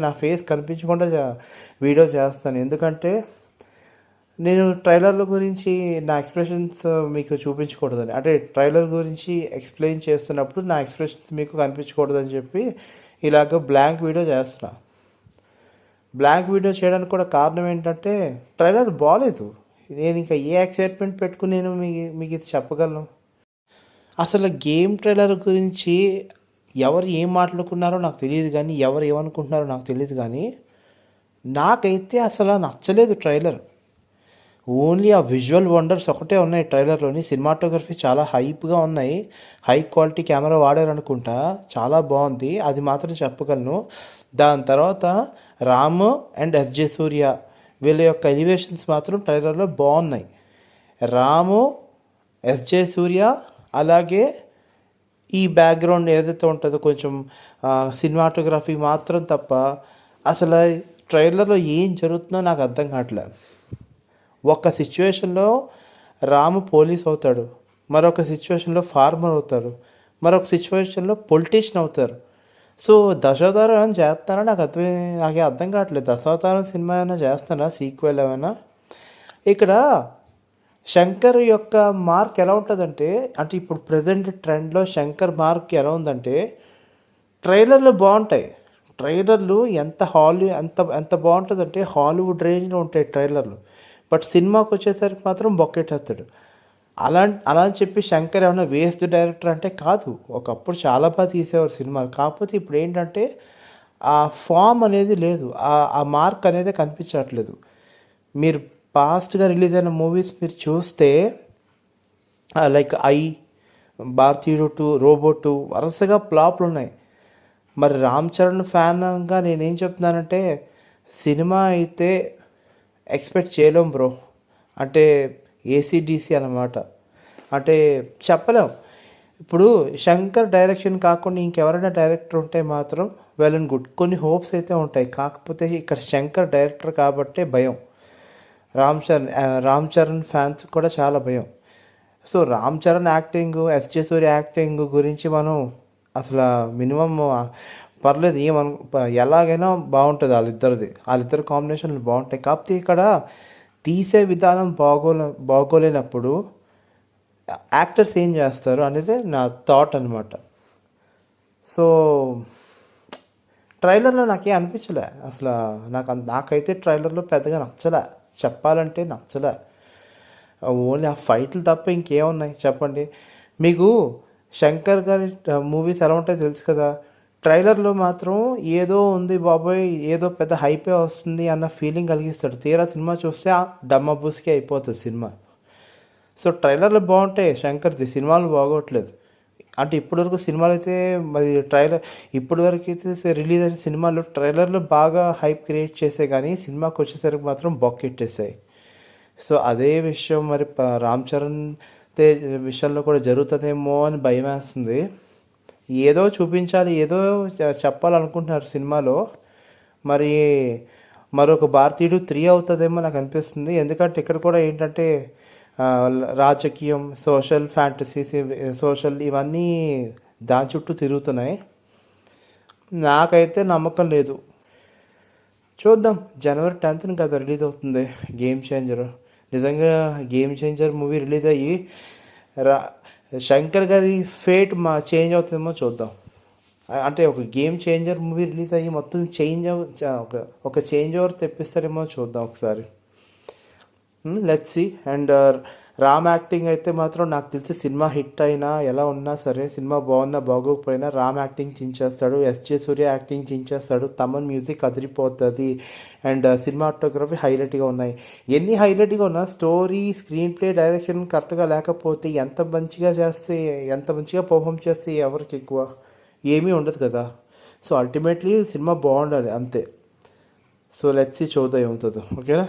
నా ఫేస్ కనిపించకుండా వీడియో చేస్తాను. ఎందుకంటే నేను ట్రైలర్ల గురించి నా ఎక్స్ప్రెషన్స్ మీకు చూపించకూడదని, అంటే ట్రైలర్ గురించి ఎక్స్ప్లెయిన్ చేస్తున్నప్పుడు నా ఎక్స్ప్రెషన్స్ మీకు కనిపించకూడదని చెప్పి ఇలాగ బ్లాంక్ వీడియో చేస్తున్నా. బ్లాంక్ వీడియో చేయడానికి కూడా కారణం ఏంటంటే ట్రైలర్ బాగాలేదు. నేను ఇంకా ఏ ఎక్సైట్మెంట్ పెట్టుకుని నేను మీకు ఇది చెప్పగలను? అసలు గేమ్ ట్రైలర్ గురించి ఎవరు ఏం మాట్లాడుకున్నారో నాకు తెలియదు, కానీ ఎవరు ఏమనుకుంటున్నారో నాకు తెలియదు, కానీ నాకైతే అసలు నచ్చలేదు ట్రైలర్. ఓన్లీ ఆ విజువల్ వండర్స్ ఒకటే ఉన్నాయి ట్రైలర్లోని. సినిమాటోగ్రఫీ చాలా హైప్గా ఉన్నాయి, హై క్వాలిటీ కెమెరా వాడారనుకుంటా, చాలా బాగుంది, అది మాత్రం చెప్పగలను. దాని తర్వాత రాము అండ్ ఎస్జే సూర్య వీళ్ళ యొక్క ఎలివేషన్స్ మాత్రం ట్రైలర్లో బాగున్నాయి. రాము, ఎస్జే సూర్య, అలాగే ఈ బ్యాక్గ్రౌండ్ ఏదైతే ఉంటుందో కొంచెం సినిమాటోగ్రఫీ మాత్రం తప్ప అసలు ట్రైలర్లో ఏం జరుగుతుందో నాకు అర్థం కావట్లేదు. ఒక సిచ్యువేషన్లో రాము పోలీస్ అవుతాడు, మరొక సిచ్యువేషన్లో ఫార్మర్ అవుతాడు, మరొక సిచ్యువేషన్లో పొలిటీషియన్ అవుతారు. సో దశావతారం ఏమైనా చేస్తారా? నాకే అర్థం కావట్లేదు. దశావతారం సినిమా ఏమైనా చేస్తారా, సీక్వెల్ ఏమైనా? ఇక్కడ శంకర్ యొక్క మార్క్ ఎలా ఉంటుందంటే, అంటే ఇప్పుడు ప్రజెంట్ ట్రెండ్లో శంకర్ మార్క్ ఎలా ఉందంటే, ట్రైలర్లు బాగుంటాయి. ట్రైలర్లు ఎంత ఎంత బాగుంటుందంటే హాలీవుడ్ రేంజ్లో ఉంటాయి ట్రైలర్లు. బట్ సినిమాకి వచ్చేసరికి మాత్రం బొక్కెట్టేస్తాడు. అలా అని చెప్పి శంకర్ ఏమైనా వేస్ట్ డైరెక్టర్ అంటే కాదు. ఒకప్పుడు చాలా బాగా తీసేవారు సినిమాలు. కాకపోతే ఇప్పుడు ఏంటంటే ఆ ఫామ్ అనేది లేదు, ఆ మార్క్ అనేది కనిపించట్లేదు. మీరు పాస్ట్గా రిలీజ్ అయిన మూవీస్ మీరు చూస్తే లైక్ భారతీయుడు 2, రోబో 2 వరుసగా ఫ్లాప్లు ఉన్నాయి. మరి రామ్ చరణ్ ఫ్యాన్గా నేనేం చెప్తున్నానంటే, సినిమా అయితే ఎక్స్పెక్ట్ చేయలేం బ్రో. అంటే ఏసీడీసీ అన్నమాట. అంటే చెప్పలేం. ఇప్పుడు శంకర్ డైరెక్షన్ కాకుండా ఇంకెవరైనా డైరెక్టర్ ఉంటే మాత్రం వెల్ అండ్ గుడ్, కొన్ని హోప్స్ అయితే ఉంటాయి. కాకపోతే ఇక్కడ శంకర్ డైరెక్టర్ కాబట్టే భయం. రామ్ చరణ్ ఫ్యాన్స్ కూడా చాలా భయం. So Ram Charan acting, SJ Surya acting గురించి మనం అసలు మినిమం పర్లేదు, ఎలాగైనా బాగుంటుంది వాళ్ళిద్దరి కాంబినేషన్లు బాగుంటాయి. కాకపోతే ఇక్కడ తీసే విధానం బాగోలేనప్పుడు యాక్టర్స్ ఏం చేస్తారు అనేది నా థాట్ అనమాట. సో ట్రైలర్లో నాకేం అనిపించలే అసలు. నాకైతే ట్రైలర్లో పెద్దగా నచ్చలే, చెప్పాలంటే నచ్చలే. ఓన్లీ ఆ ఫైట్లు తప్ప ఇంకేమున్నాయి చెప్పండి? మీకు శంకర్ గారి మూవీస్ ఎలా ఉంటాయో తెలుసు కదా. ట్రైలర్లో మాత్రం ఏదో ఉంది బాబోయ్, ఏదో పెద్ద హైపే వస్తుంది అన్న ఫీలింగ్ కలిగిస్తాడు. తీరా సినిమా చూస్తే డమ్మబూస్కే అయిపోతుంది సినిమా. సో ట్రైలర్లు బాగుంటాయి శంకర్ది, సినిమాలు బాగోట్లేదు. అంటే ఇప్పటివరకు సినిమాలు అయితే మరి ఇప్పటివరకు అయితే రిలీజ్ అయిన సినిమాలు ట్రైలర్లు బాగా హైప్ క్రియేట్ చేసాయి, కానీ సినిమాకి వచ్చేసరికి మాత్రం బొక్కెట్టేసాయి. సో అదే విషయం మరి రామ్ చరణ్ విషయంలో కూడా జరుగుతుందేమో అని భయం వేస్తుంది. ఏదో చూపించాలి, ఏదో చెప్పాలనుకుంటున్నారు సినిమాలో. మరి మరొక భారతీయుడు 3 అవుతుందేమో నాకు అనిపిస్తుంది. ఎందుకంటే ఇక్కడ కూడా ఏంటంటే రాజకీయం, సోషల్ ఫ్యాంటసీస్, సోషల్ ఇవన్నీ దాని చుట్టూ తిరుగుతున్నాయి. నాకైతే నమ్మకం లేదు. చూద్దాం. January 10th కదా రిలీజ్ అవుతుంది గేమ్ చేంజర్. నిజంగా గేమ్ చేంజర్ మూవీ రిలీజ్ అయ్యి శంకర్ గారి ఫేట్ చేంజ్ అవుతుందేమో చూద్దాం. అంటే ఒక గేమ్ చేంజర్ మూవీ రిలీజ్ అయ్యి మొత్తం ఒక చేంజ్ ఓవర్ తెప్పిస్తారేమో చూద్దాం ఒకసారి. Let's see. And Ram acting అయితే మాత్రం నాకు తెలిసి సినిమా హిట్ అయినా ఎలా ఉన్నా సరే, సినిమా బాగున్నా బాగోకపోయినా Ram acting చించేస్తాడు, SJ Surya acting చించేస్తాడు, Thaman music అదిరిపోతుంది. అండ్ సినిమాటోగ్రఫీ హైలైట్గా ఉన్నాయి. ఎన్ని హైలైట్గా ఉన్నా స్టోరీ, స్క్రీన్ ప్లే, డైరెక్షన్ కరెక్ట్గా లేకపోతే ఎంత మంచిగా పర్ఫామ్ చేస్తే ఎవరికి ఎక్కువ ఏమీ ఉండదు కదా. సో అల్టిమేట్లీ సినిమా బాగుండాలి అంతే. సో లెట్స్ సీ, చూద్దాం ఏమవుతుందో. ఓకేనా?